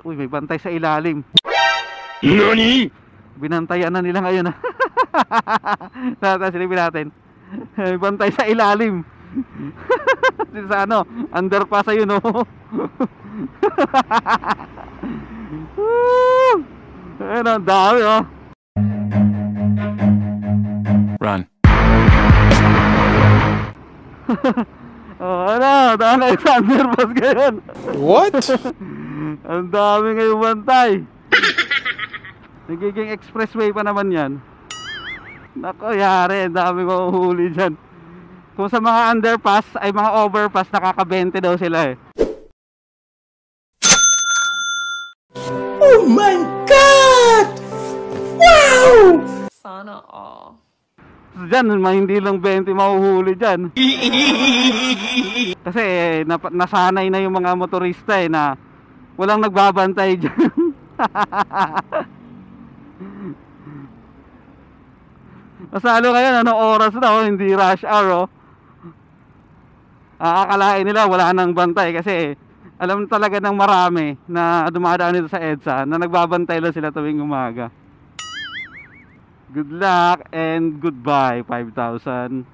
Uy, may bantay sa ilalim. NANI?! Binantayan na nila ngayon. Silipin natin. May bantay sa ilalim. Sa ano, underpass ayun oh. Ayun, ang dami oh. Run. Oh, ano, daan kayo sa underpass ngayon. What? Ang dami ngayong bantay. Nagiging expressway pa naman yan. Nako, yari, ang dami ko huli dyan. Kung sa mga underpass ay mga overpass, nakaka-20 daw sila eh. Oh my God! Wow! Sana all. So dyan, hindi lang 20 mahuhuli dyan. Kasi nasanay na yung mga motorista eh na walang nagbabantay dyan. Masalo ngayon, anong oras na oh, hindi rush hour oh. Akalain nila wala nang bantay kasi alam talaga ng marami na dumadaan dito sa EDSA na nagbabantay lang sila tuwing umaga. Good luck and goodbye 5,000.